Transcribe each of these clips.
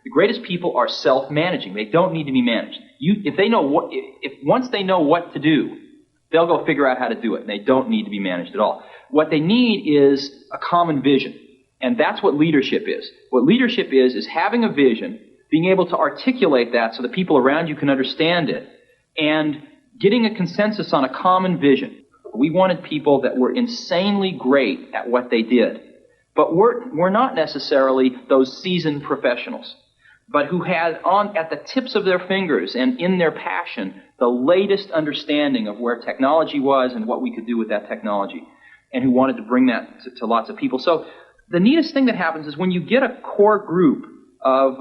The greatest people are self-managing. They don't need to be managed. Once they know what to do, they'll go figure out how to do it, and they don't need to be managed at all. What they need is a common vision, and that's what leadership is. What leadership is having a vision, being able to articulate that so the people around you can understand it, and getting a consensus on a common vision. We wanted people that were insanely great at what they did, but we're not necessarily those seasoned professionals, but who had at the tips of their fingers and in their passion the latest understanding of where technology was and what we could do with that technology, and who wanted to bring that to lots of people. So the neatest thing that happens is when you get a core group of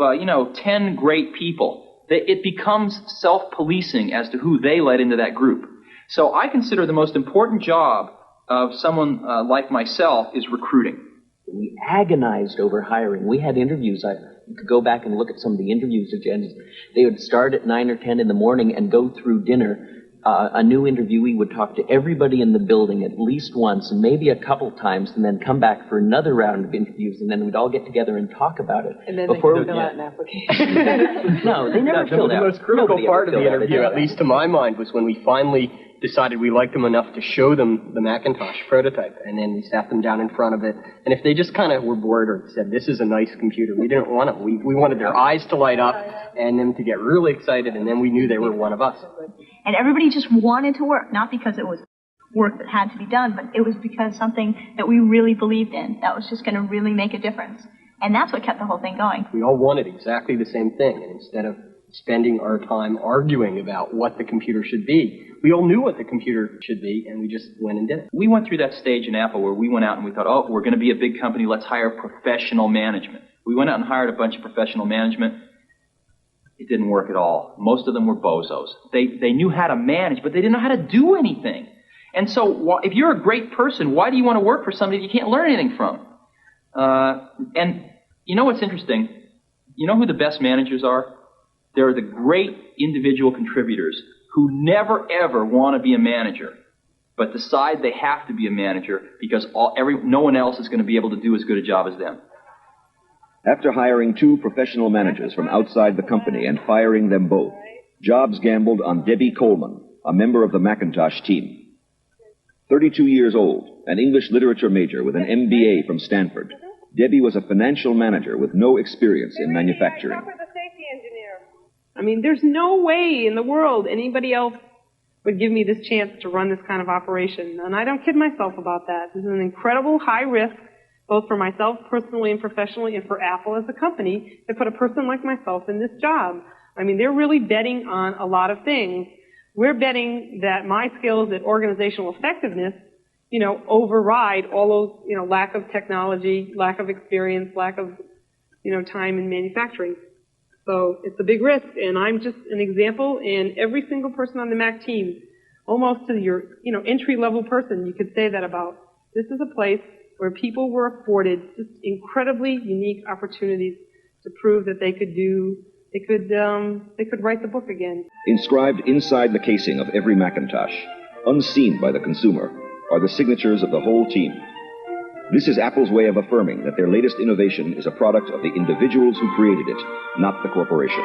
10 great people, it becomes self-policing as to who they let into that group. So I consider the most important job of someone like myself is recruiting. We agonized over hiring. We had interviews. You could go back and look at some of the interviews agendas. They would start at 9 or 10 in the morning and go through dinner. A new interviewee would talk to everybody in the building at least once and maybe a couple times, and then come back for another round of interviews, and then we'd all get together and talk about it. And then before they could fill out an application. No, they never filled out. The most critical part of the interview, at least to my mind, was when we finally decided we liked them enough to show them the Macintosh prototype, and then we sat them down in front of it, and if they just kind of were bored or said, this is a nice computer, we didn't want it. We wanted their eyes to light up and them to get really excited, and then we knew they were one of us. And everybody just wanted to work, not because it was work that had to be done, but it was because something that we really believed in, that was just going to really make a difference. And that's what kept the whole thing going. We all wanted exactly the same thing, and instead of spending our time arguing about what the computer should be, we all knew what the computer should be, and we just went and did it. We went through that stage in Apple where we went out and we thought, oh, we're going to be a big company, let's hire professional management. We went out and hired a bunch of professional management. It didn't work at all. Most of them were bozos. They knew how to manage, but they didn't know how to do anything. And so if you're a great person, why do you want to work for somebody you can't learn anything from? And you know what's interesting? You know who the best managers are? They're the great individual contributors who never, ever want to be a manager, but decide they have to be a manager because no one else is going to be able to do as good a job as them. After hiring 2 professional managers from outside the company and firing them both, Jobs gambled on Debbie Coleman, a member of the Macintosh team. 32 years old, an English literature major with an MBA from Stanford, Debbie was a financial manager with no experience in manufacturing. I mean, there's no way in the world anybody else would give me this chance to run this kind of operation. And I don't kid myself about that. This is an incredible high risk, both for myself personally and professionally, and for Apple as a company, to put a person like myself in this job. I mean, they're really betting on a lot of things. We're betting that my skills at organizational effectiveness, override all those, lack of technology, lack of experience, lack of, time in manufacturing. So it's a big risk, and I'm just an example, and every single person on the Mac team, almost to your, entry-level person, you could say that about. This is a place where people were afforded just incredibly unique opportunities to prove that they could write the book again. Inscribed inside the casing of every Macintosh, unseen by the consumer, are the signatures of the whole team. This is Apple's way of affirming that their latest innovation is a product of the individuals who created it, not the corporation.